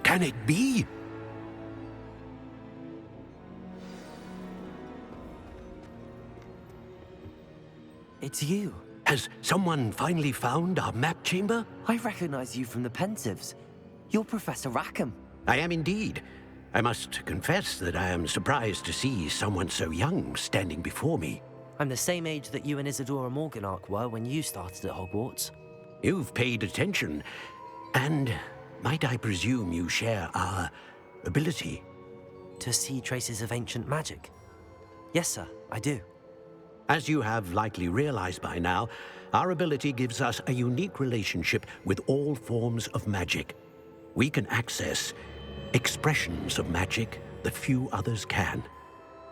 Can it be? It's you. Has someone finally found our map chamber? I recognize you from the Pensives. You're Professor Rackham. I am indeed. I must confess that I am surprised to see someone so young standing before me. I'm the same age that you and Isadora Morganach were when you started at Hogwarts. You've paid attention, and might I presume you share our ability? To see traces of ancient magic? Yes, sir, I do. As you have likely realized by now, our ability gives us a unique relationship with all forms of magic. We can access expressions of magic that few others can.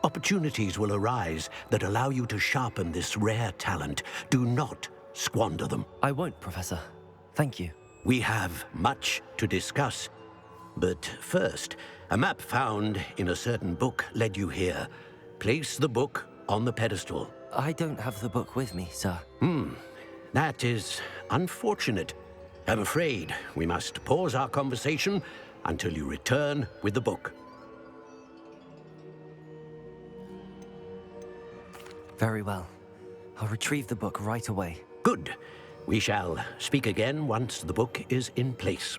Opportunities will arise that allow you to sharpen this rare talent. Do not squander them. I won't, Professor. Thank you. We have much to discuss. But first, a map found in a certain book led you here. Place the book on the pedestal. I don't have the book with me, sir. That is unfortunate. I'm afraid we must pause our conversation until you return with the book. Very well. I'll retrieve the book right away. Good. We shall speak again once the book is in place.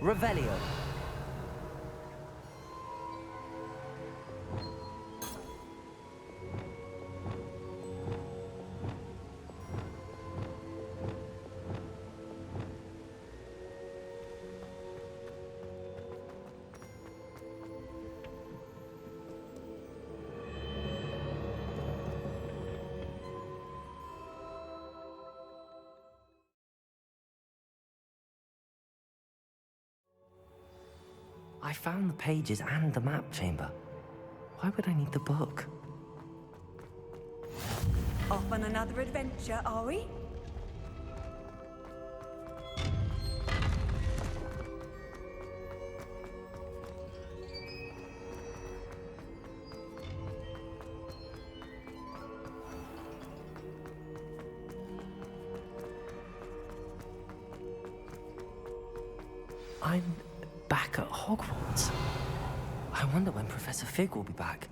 Revelio. I found the pages and the map chamber. Why would I need the book? Off on another adventure, are we? I'm back at Hogwarts. I wonder when Professor Fig will be back.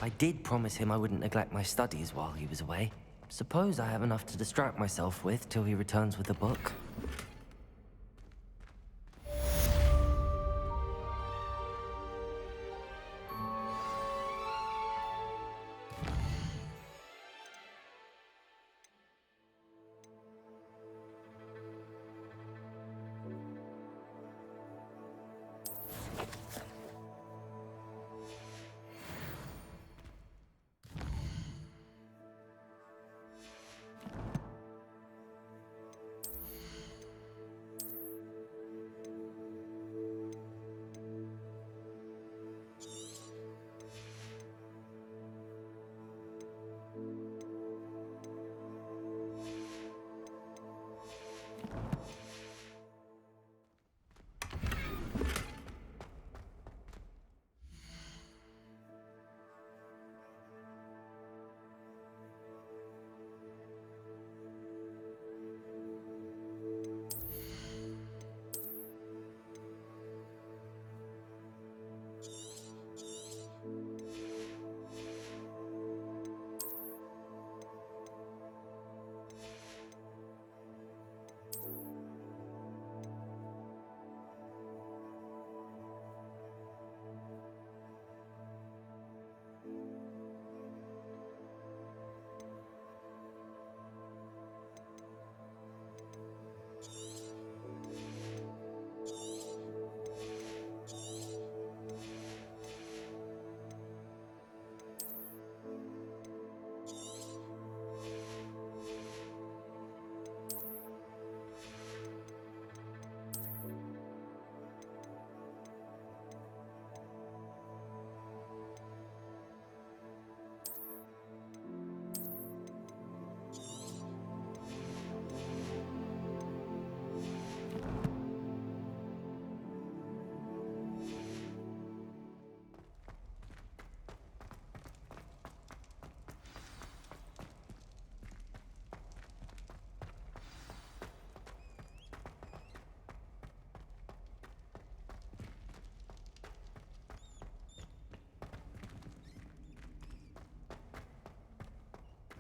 I did promise him I wouldn't neglect my studies while he was away. Suppose I have enough to distract myself with till he returns with the book.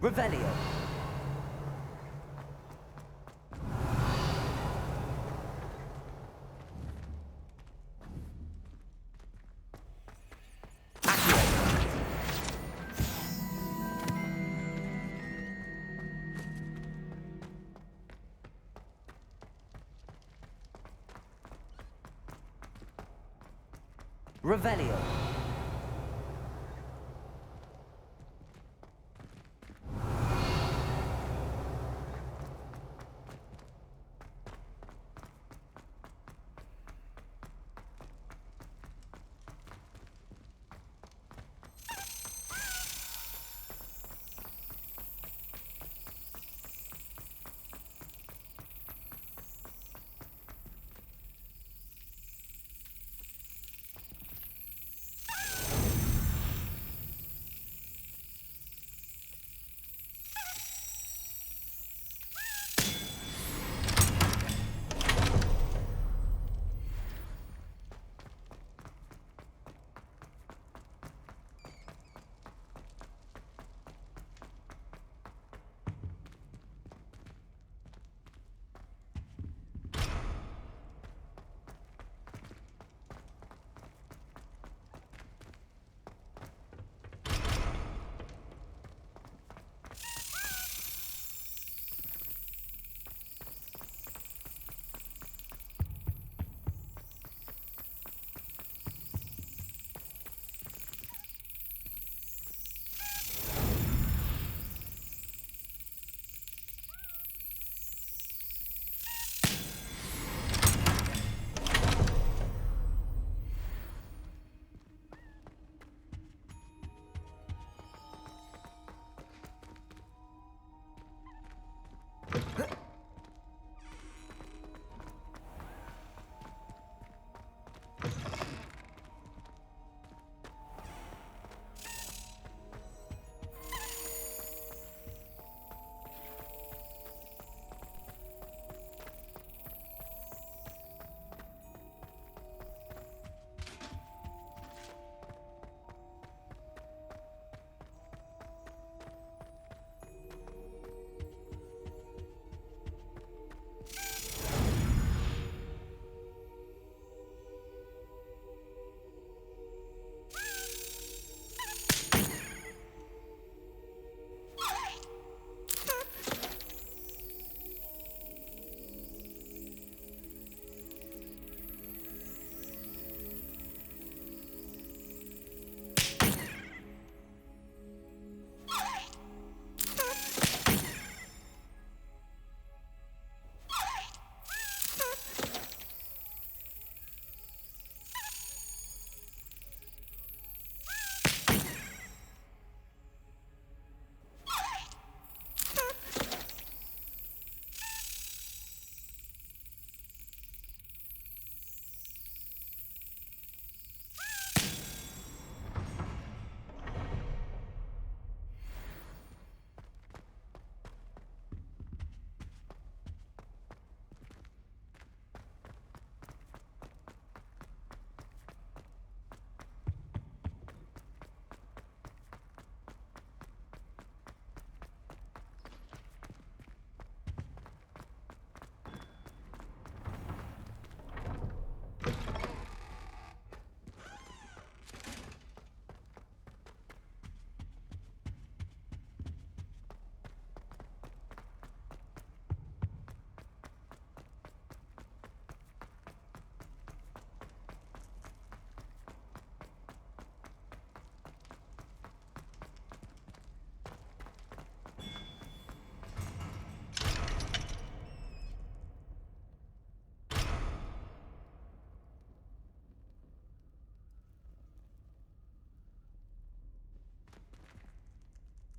Revelio. Revelio.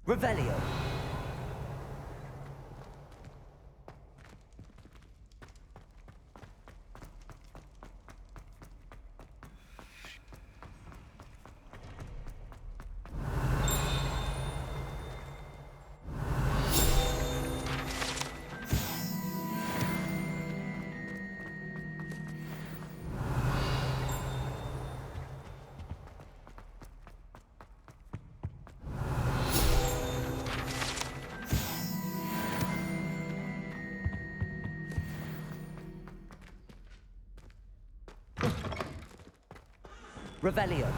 Revelio. Revelio.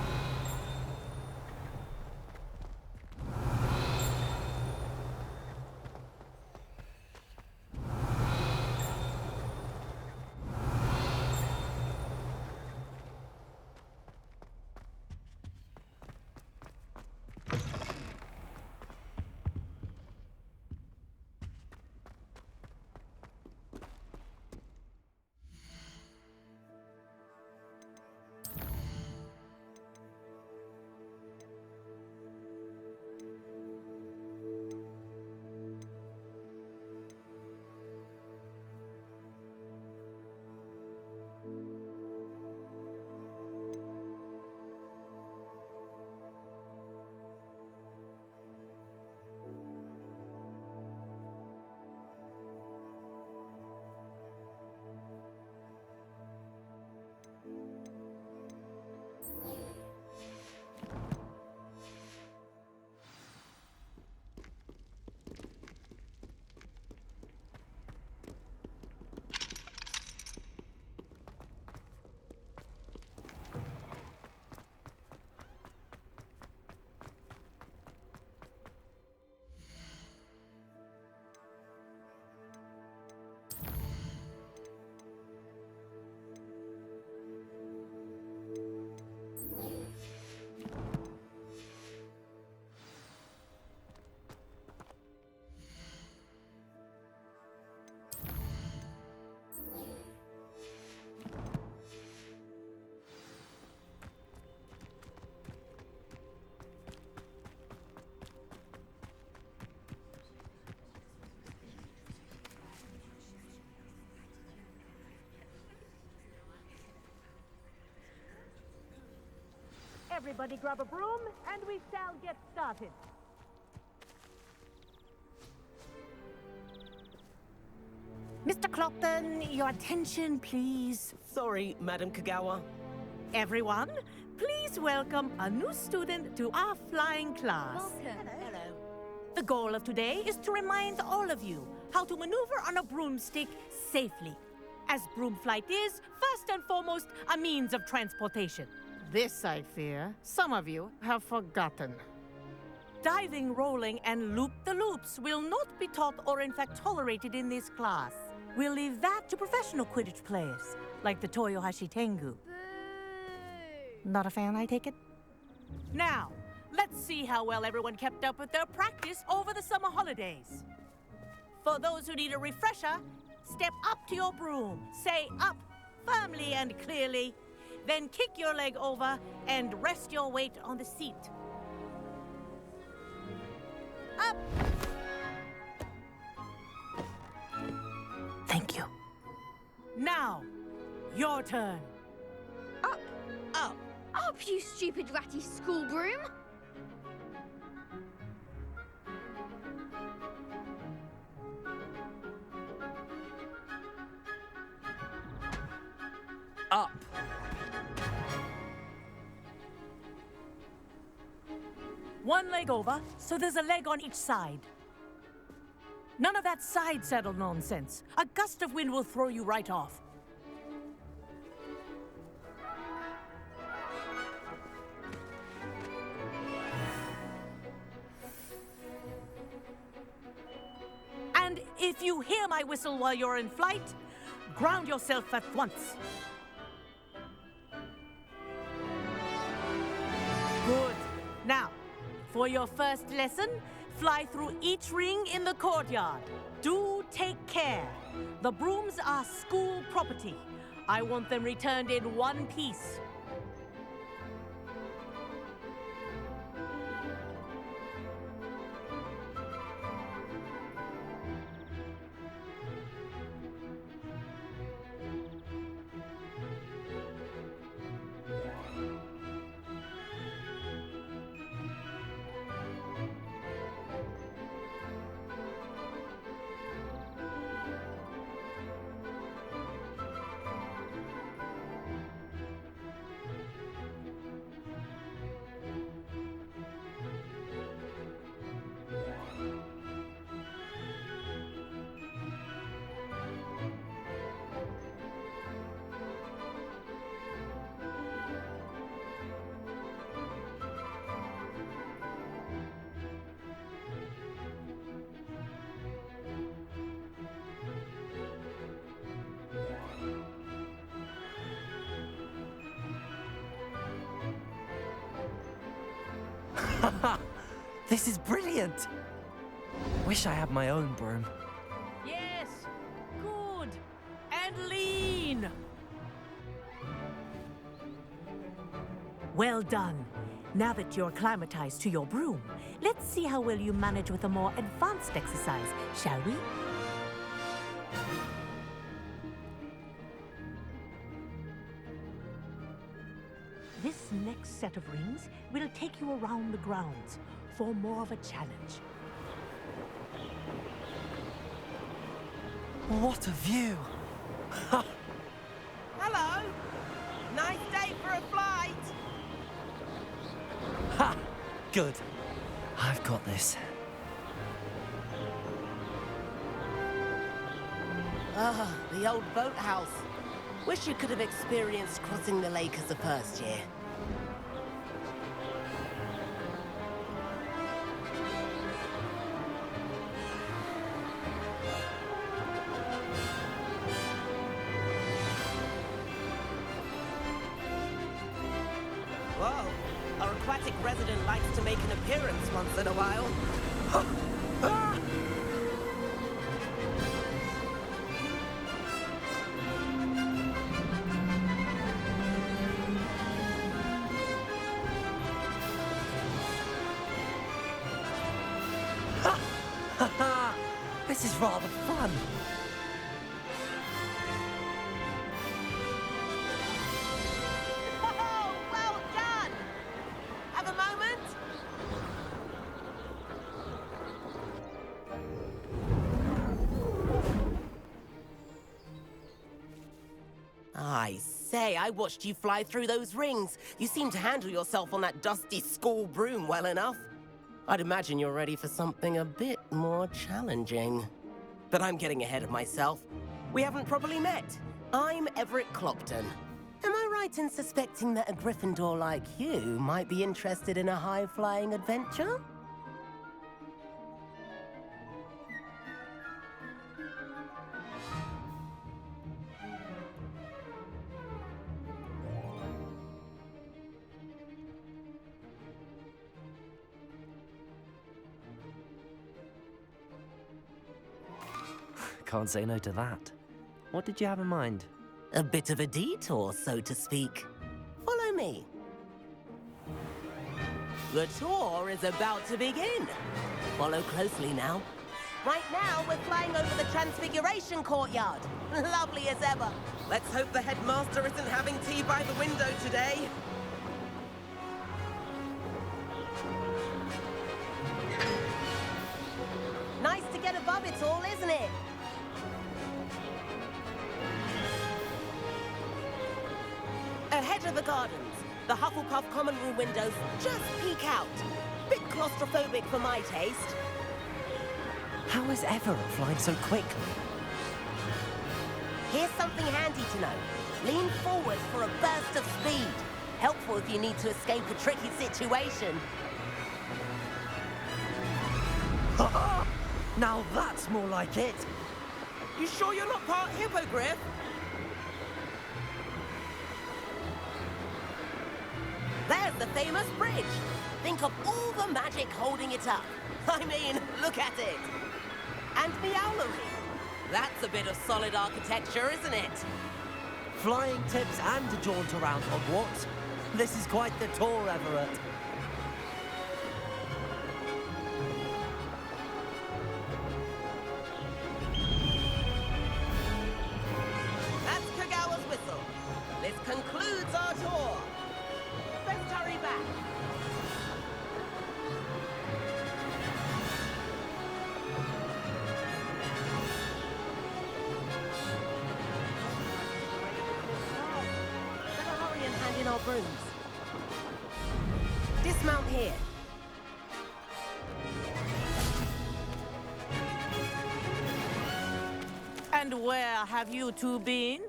Everybody grab a broom, and we shall get started. Mr. Clockton, your attention, please. Sorry, Madam Kagawa. Everyone, please welcome a new student to our flying class. Welcome. Hello. The goal of today is to remind all of you how to maneuver on a broomstick safely, as broom flight is, first and foremost, a means of transportation. This, I fear, some of you have forgotten. Diving, rolling, and loop-the-loops will not be taught or in fact tolerated in this class. We'll leave that to professional Quidditch players, like the Toyohashi Tengu. Boo! Not a fan, I take it? Now, let's see how well everyone kept up with their practice over the summer holidays. For those who need a refresher, step up to your broom, say up firmly and clearly, then kick your leg over and rest your weight on the seat. Up! Thank you. Now, your turn. Up! Up! Up, you stupid ratty school broom! Up. One leg over, so there's a leg on each side. None of that side saddle nonsense. A gust of wind will throw you right off. And if you hear my whistle while you're in flight, ground yourself at once. Good. Now, for your first lesson, fly through each ring in the courtyard. Do take care. The brooms are school property. I want them returned in one piece. This is brilliant! Wish I had my own broom. Yes, good. And lean. Well done. Now that you're acclimatized to your broom, let's see how well you manage with a more advanced exercise, shall we? This next set of rings will take you around the grounds for more of a challenge. What a view! Hello! Nice day for a flight! Ha! Good. I've got this. Ah, the old boathouse. Wish you could have experienced crossing the lake as a first year. Whoa, our aquatic resident likes to make an appearance once in a while. This is rather fun. Oh, well done! Have a moment? I say, I watched you fly through those rings. You seem to handle yourself on that dusty school broom well enough. I'd imagine you're ready for something a bit more challenging. But I'm getting ahead of myself. We haven't properly met. I'm Everett Clopton. Am I right in suspecting that a Gryffindor like you might be interested in a high-flying adventure? Can't say no to that. What did you have in mind? A bit of a detour, so to speak. Follow me. The tour is about to begin. Follow closely now. Right now, we're flying over the Transfiguration Courtyard. Lovely as ever. Let's hope the headmaster isn't having tea by the window today. Nice to get above it all, isn't it? Ahead of the gardens, the Hufflepuff common room windows just peek out. Bit claustrophobic for my taste. How is Everett flying so quickly? Here's something handy to know. Lean forward for a burst of speed. Helpful if you need to escape a tricky situation. Now that's more like it. You sure you're not part hippogriff? There's the famous bridge. Think of all the magic holding it up. I mean, look at it. And the owlery. That's a bit of solid architecture, isn't it? Flying tips and a jaunt around Hogwarts. This is quite the tour, Everett. That's Kagawa's whistle. This concludes our tour. Let's hurry back. Better hurry and hand in our brooms. Dismount here. And where have you two been?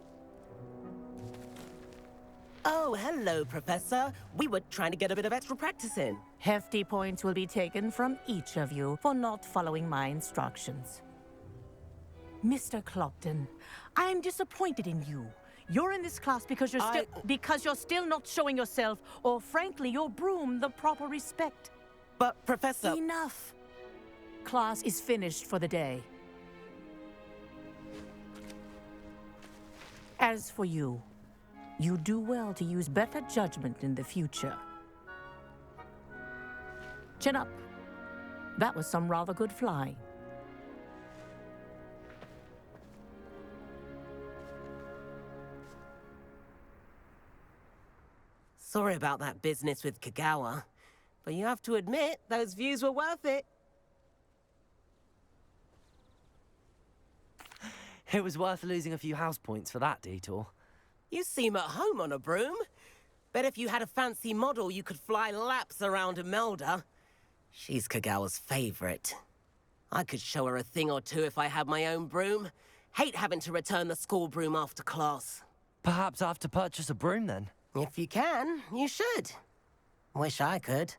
Oh, hello, Professor. We were trying to get a bit of extra practice in. Hefty points will be taken from each of you for not following my instructions. Mr. Clopton, I am disappointed in you. You're in this class because you're still not showing yourself, or frankly, your broom, the proper respect. But, Professor... Enough. Class is finished for the day. As for you, you do well to use better judgment in the future. Chin up. That was some rather good flying. Sorry about that business with Kagawa, but you have to admit, those views were worth it. It was worth losing a few house points for that detour. You seem at home on a broom. Bet if you had a fancy model, you could fly laps around Imelda. She's Kagawa's favorite. I could show her a thing or two if I had my own broom. Hate having to return the school broom after class. Perhaps I have to purchase a broom then. If you can, you should. Wish I could.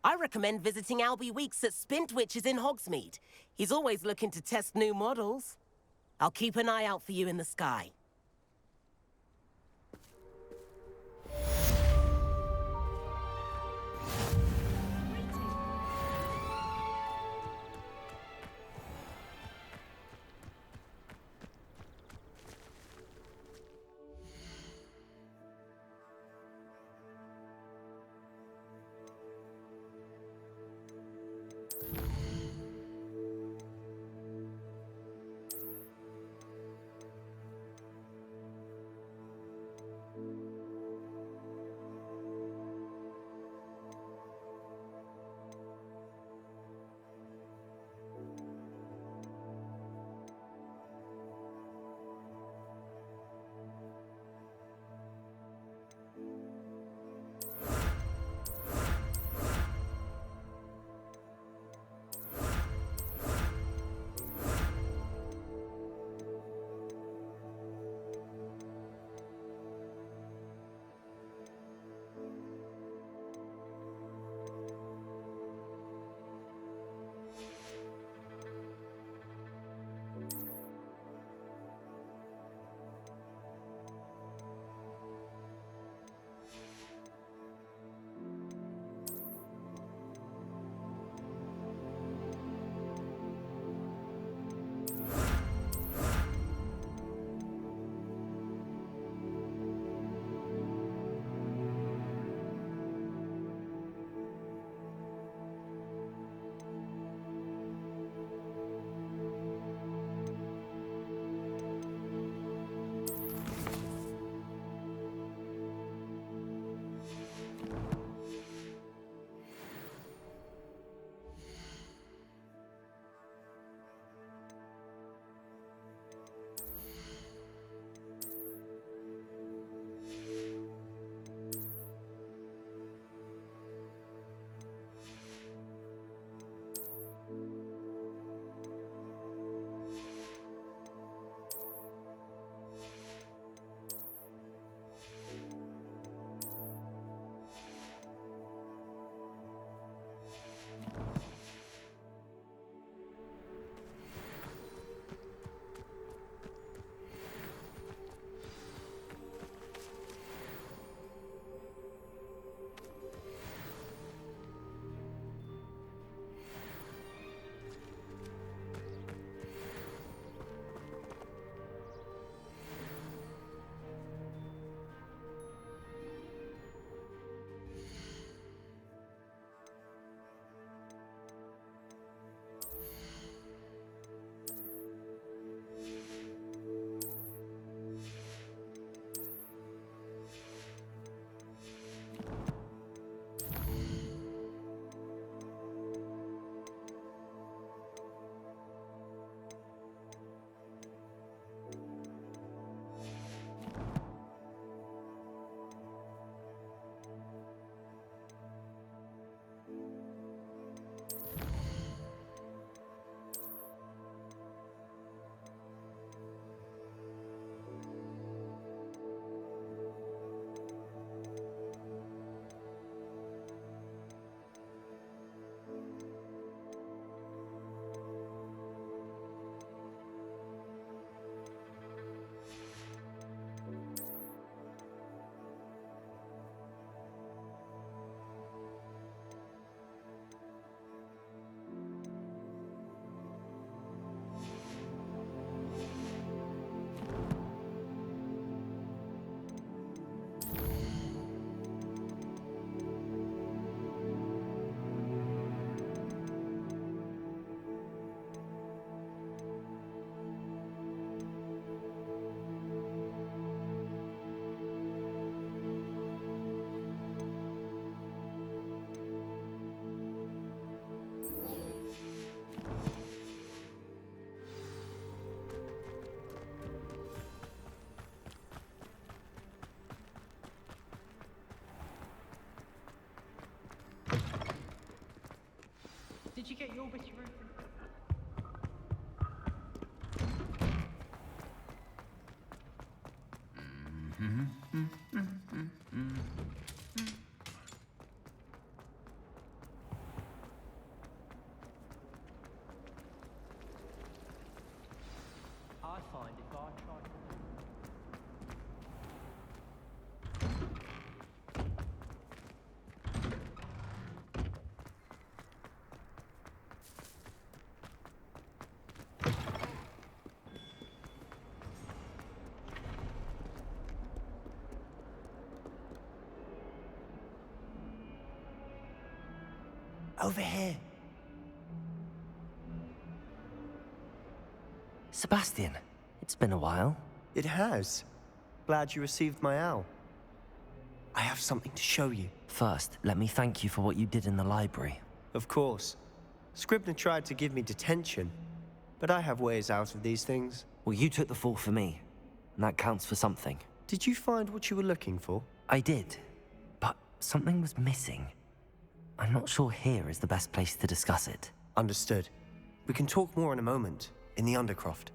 I recommend visiting Albie Weeks at Spintwitches in Hogsmeade. He's always looking to test new models. I'll keep an eye out for you in the sky. you get your bitty roof? I find if I try. Over here. Sebastian, it's been a while. It has. Glad you received my owl. I have something to show you. First, let me thank you for what you did in the library. Of course. Scribner tried to give me detention, but I have ways out of these things. Well, you took the fall for me, and that counts for something. Did you find what you were looking for? I did, but something was missing. I'm not sure here is the best place to discuss it. Understood. We can talk more in a moment, in the Undercroft.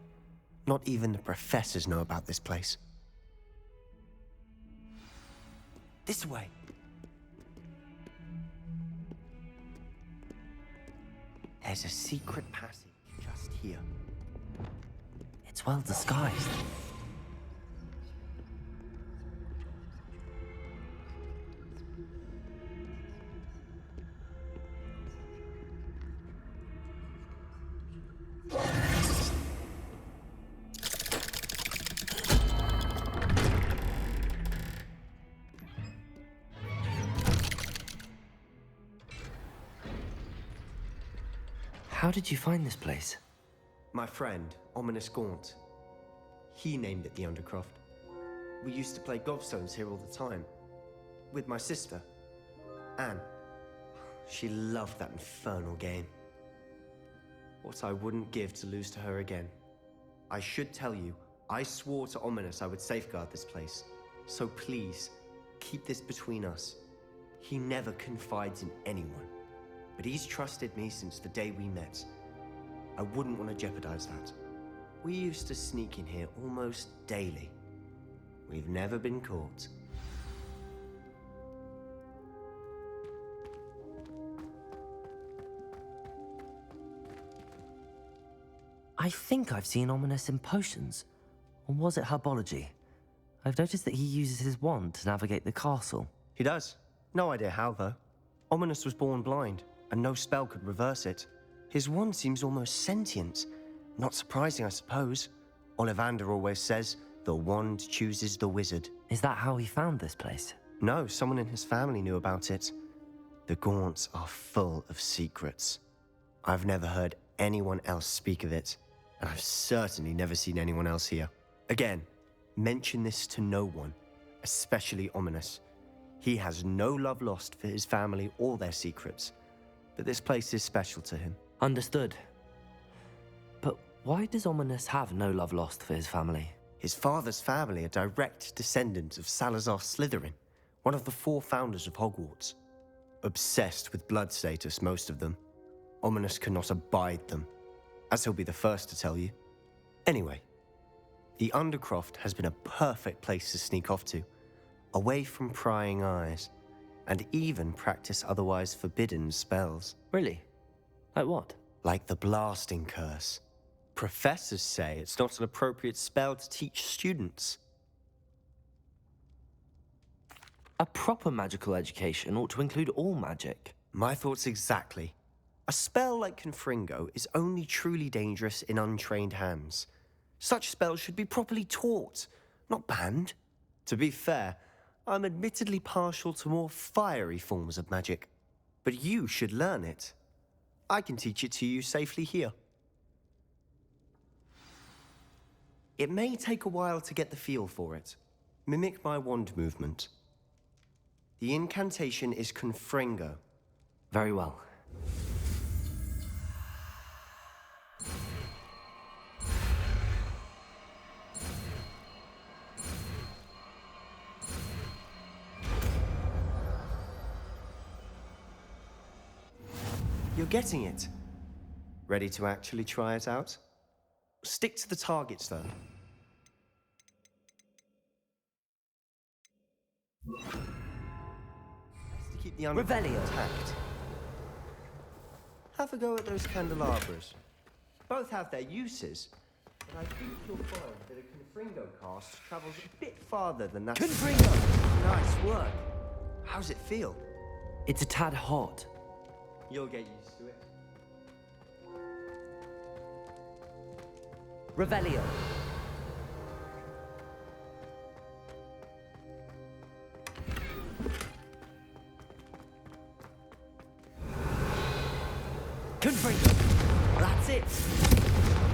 Not even the professors know about this place. This way. There's a secret passage just here. It's well disguised. How did you find this place? My friend, Ominous Gaunt. He named it the Undercroft. We used to play gobstones here all the time. With my sister, Anne. She loved that infernal game. What I wouldn't give to lose to her again. I should tell you, I swore to Ominous I would safeguard this place. So please, keep this between us. He never confides in anyone. But he's trusted me since the day we met. I wouldn't want to jeopardize that. We used to sneak in here almost daily. We've never been caught. I think I've seen Ominous in potions. Or was it herbology? I've noticed that he uses his wand to navigate the castle. He does. No idea how, though. Ominous was born blind, and no spell could reverse it. His wand seems almost sentient. Not surprising, I suppose. Ollivander always says, the wand chooses the wizard. Is that how he found this place? No, someone in his family knew about it. The Gaunts are full of secrets. I've never heard anyone else speak of it, and I've certainly never seen anyone else here. Again, mention this to no one, especially Ominous. He has no love lost for his family or their secrets, but this place is special to him. Understood. But why does Ominous have no love lost for his family? His father's family are direct descendants of Salazar Slytherin, one of the 4 founders of Hogwarts. Obsessed with blood status, most of them. Ominous cannot abide them, as he'll be the first to tell you. Anyway, the Undercroft has been a perfect place to sneak off to, away from prying eyes, and even practice otherwise forbidden spells. Really? Like what? Like the blasting curse. Professors say it's not an appropriate spell to teach students. A proper magical education ought to include all magic. My thoughts exactly. A spell like Confringo is only truly dangerous in untrained hands. Such spells should be properly taught, not banned. To be fair, I'm admittedly partial to more fiery forms of magic. But you should learn it. I can teach it to you safely here. It may take a while to get the feel for it. Mimic my wand movement. The incantation is Confringo. Very well. You're getting it. Ready to actually try it out? Stick to the targets, though. Best to keep the underground Revelio. intact. Have a go at those candelabras. Both have their uses, but I think you'll find that a Confringo cast travels a bit farther than that. Confringo! Nice work. How's it feel? It's a tad hot. You'll get used to it. Revelio. Confringo. That's it.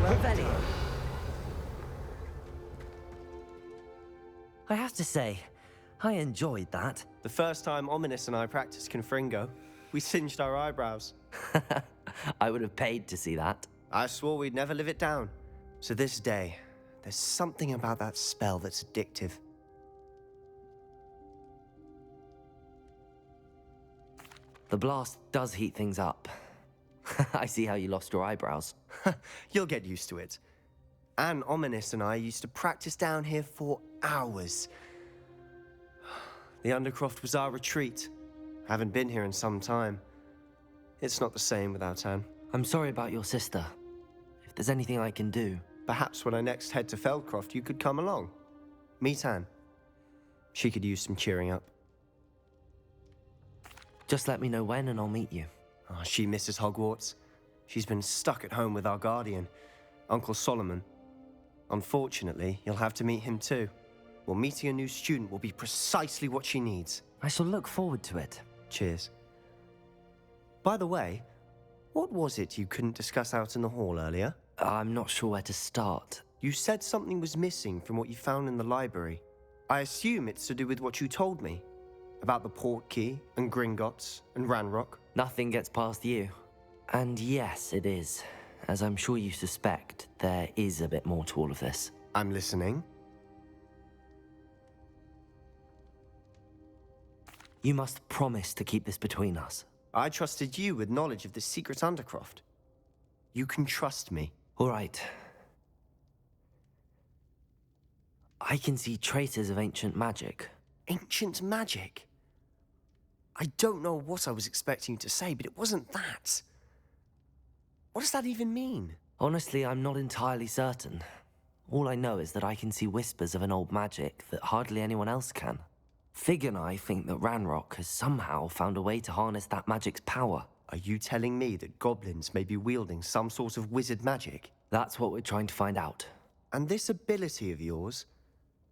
Revelio. I have to say, I enjoyed that. The first time Ominous and I practiced Confringo, we singed our eyebrows. I would have paid to see that. I swore we'd never live it down. To this day, there's something about that spell that's addictive. The blast does heat things up. I see how you lost your eyebrows. You'll get used to it. Anne, Ominous, and I used to practice down here for hours. The Undercroft was our retreat. Haven't been here in some time. It's not the same without Anne. I'm sorry about your sister. If there's anything I can do... Perhaps when I next head to Feldcroft, you could come along. Meet Anne. She could use some cheering up. Just let me know when and I'll meet you. Oh, she misses Hogwarts. She's been stuck at home with our guardian, Uncle Solomon. Unfortunately, you'll have to meet him too. Well, meeting a new student will be precisely what she needs. I shall look forward to it. Cheers. By the way, what was it you couldn't discuss out in the hall earlier? I'm not sure where to start. You said something was missing from what you found in the library. I assume it's to do with what you told me. About the port key, and Gringotts, and Ranrock. Nothing gets past you. And yes, it is. As I'm sure you suspect, there is a bit more to all of this. I'm listening. You must promise to keep this between us. I trusted you with knowledge of the secret Undercroft. You can trust me. All right. I can see traces of ancient magic. Ancient magic? I don't know what I was expecting you to say, but it wasn't that. What does that even mean? Honestly, I'm not entirely certain. All I know is that I can see whispers of an old magic that hardly anyone else can. Fig and I think that Ranrock has somehow found a way to harness that magic's power. Are you telling me that goblins may be wielding some sort of wizard magic? That's what we're trying to find out. And this ability of yours,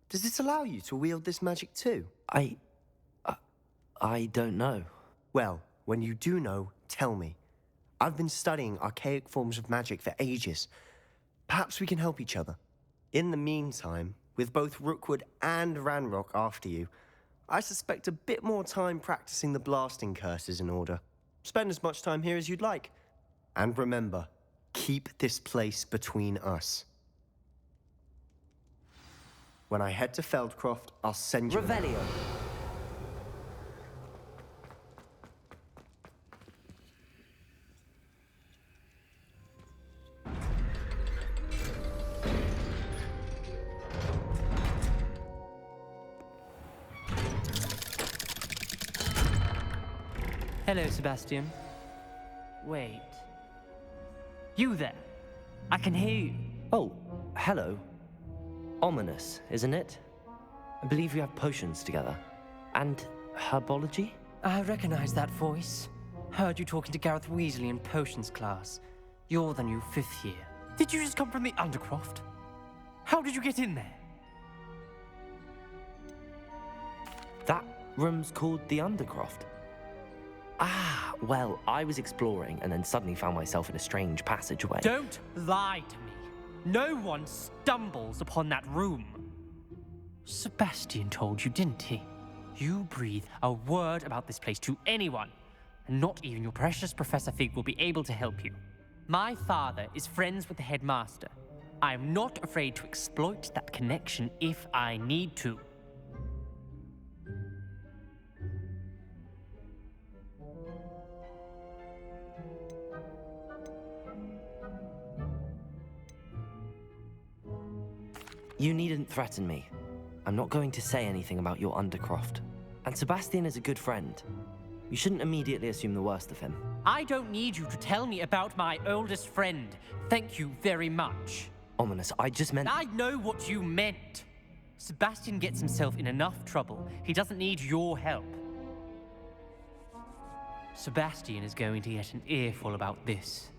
does it allow you to wield this magic too? I don't know. Well, when you do know, tell me. I've been studying archaic forms of magic for ages. Perhaps we can help each other. In the meantime, with both Rookwood and Ranrock after you, I suspect a bit more time practicing the blasting curse is in order. Spend as much time here as you'd like. And remember, keep this place between us. When I head to Feldcroft, I'll send you... Revelio. Hello, Sebastian. Wait. You there? I can hear you. Oh, hello. Ominous, isn't it? I believe we have potions together. And herbology? I recognize that voice. Heard you talking to Gareth Weasley in potions class. You're the new 5th year. Did you just come from the Undercroft? How did you get in there? That room's called the Undercroft. Ah, well, I was exploring and then suddenly found myself in a strange passageway. Don't lie to me. No one stumbles upon that room. Sebastian told you, didn't he? You breathe a word about this place to anyone, and not even your precious Professor Fig will be able to help you. My father is friends with the headmaster. I am not afraid to exploit that connection if I need to. You needn't threaten me. I'm not going to say anything about your Undercroft. And Sebastian is a good friend. You shouldn't immediately assume the worst of him. I don't need you to tell me about my oldest friend. Thank you very much. Ominous, I just meant... I know what you meant. Sebastian gets himself in enough trouble. He doesn't need your help. Sebastian is going to get an earful about this.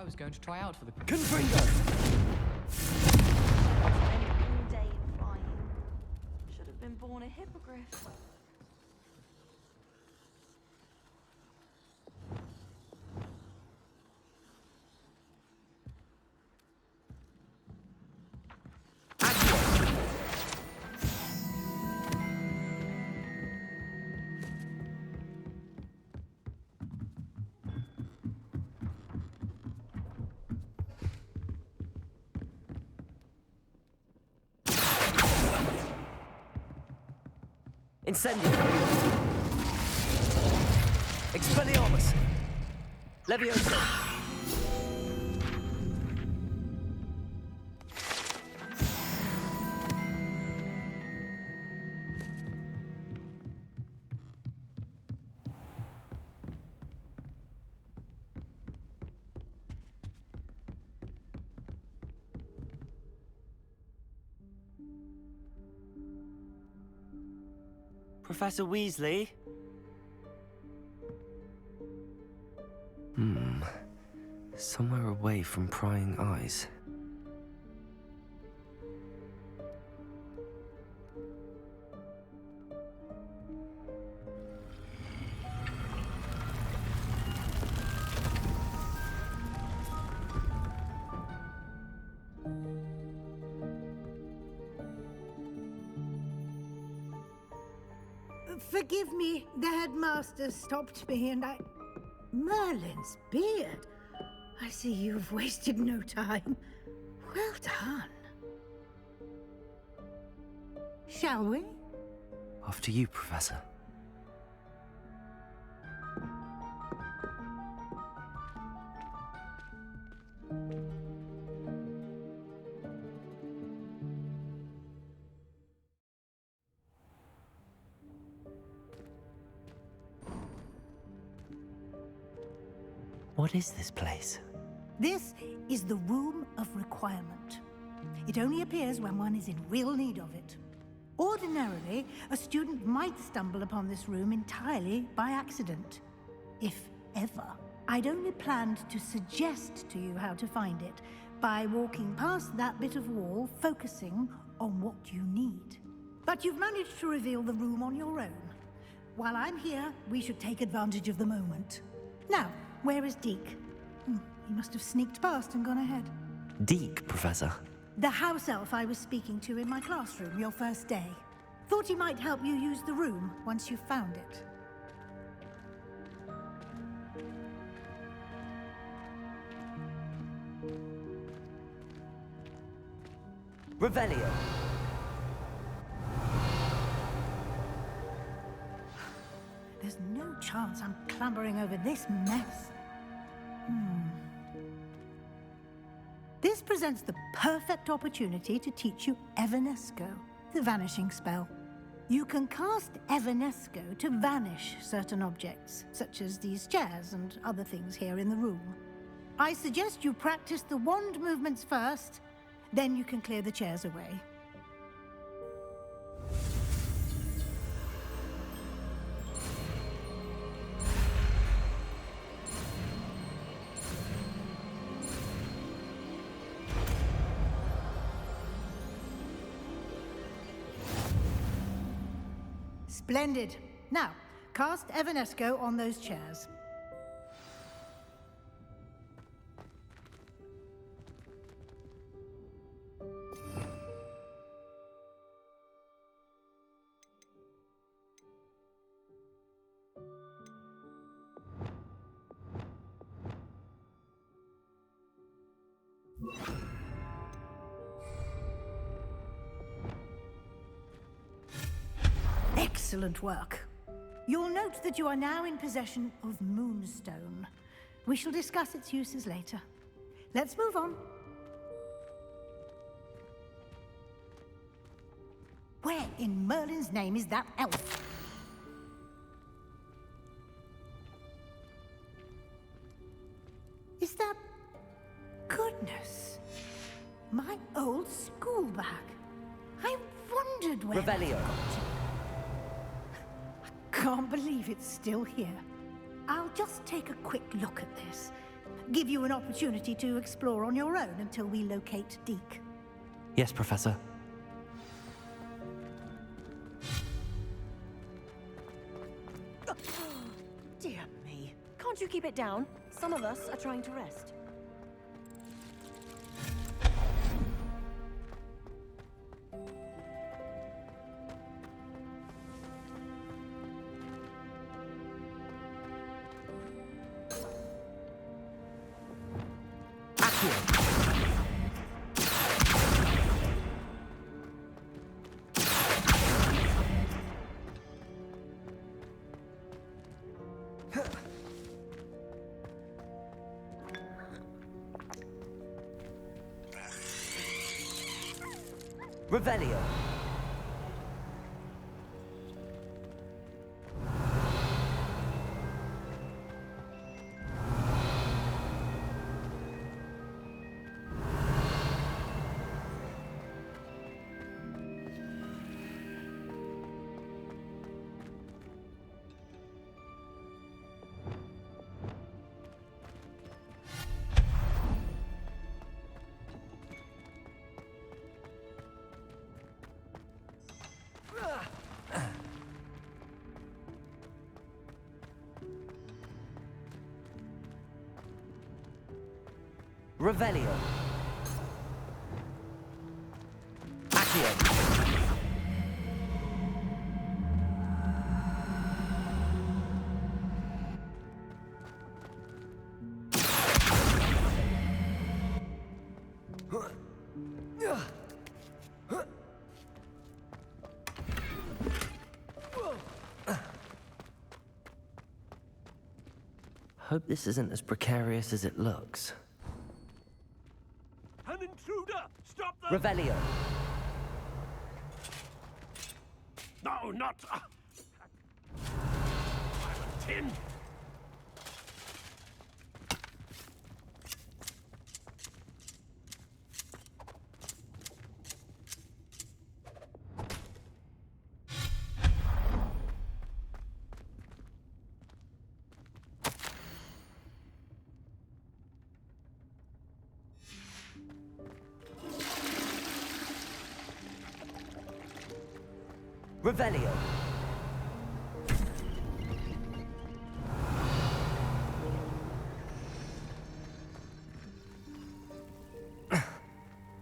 was going to try out for the... Confringo! Spent all day flying. Should have been born a hippogriff. Incendio! Expelliarmus! Leviosa! Professor Weasley? Somewhere away from prying eyes. Forgive me, the headmaster stopped me and I... Merlin's beard. I see you've wasted no time. Well done. Shall we? After you, Professor. What is this place? This is the Room of Requirement. It only appears when one is in real need of it. Ordinarily, a student might stumble upon this room entirely by accident. If ever. I'd only planned to suggest to you how to find it by walking past that bit of wall, focusing on what you need. But you've managed to reveal the room on your own. While I'm here, we should take advantage of the moment. Now, where is Deke? He must have sneaked past and gone ahead. Deke, Professor. The house elf I was speaking to in my classroom your first day. Thought he might help you use the room once you found it. Revelio. There's no chance I'm clambering over this mess. This presents the perfect opportunity to teach you Evanesco, the vanishing spell. You can cast Evanesco to vanish certain objects, such as these chairs and other things here in the room. I suggest you practice the wand movements first, then you can clear the chairs away. Splendid. Now, cast Evanesco on those chairs. Excellent work. You'll note that you are now in possession of Moonstone. We shall discuss its uses later. Let's move on. Where in Merlin's name is that elf? Is that... Goodness. My old school bag. I wondered where... Revelio. Can't believe it's still here. I'll just take a quick look at this. give you an opportunity to explore on your own until we locate Deke. Yes, Professor. Dear me. Can't you keep it down? Some of us are trying to rest. Revelio. Revelio. Accio. Hope this isn't as precarious as it looks. An intruder! Stop them! Revelio. No, not... tin! Revelio.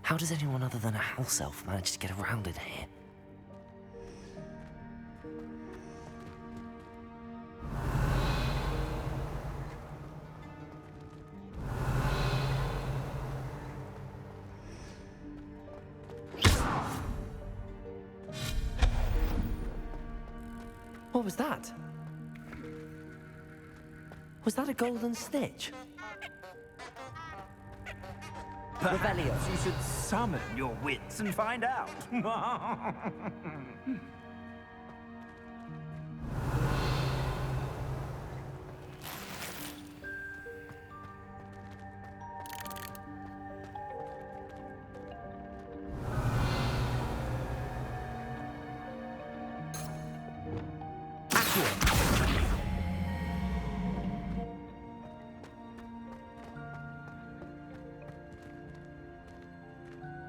How does anyone other than a house elf manage to get around in here? What was that? Was that a golden snitch? Revelio. You should summon your wits and find out.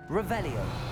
Revelio.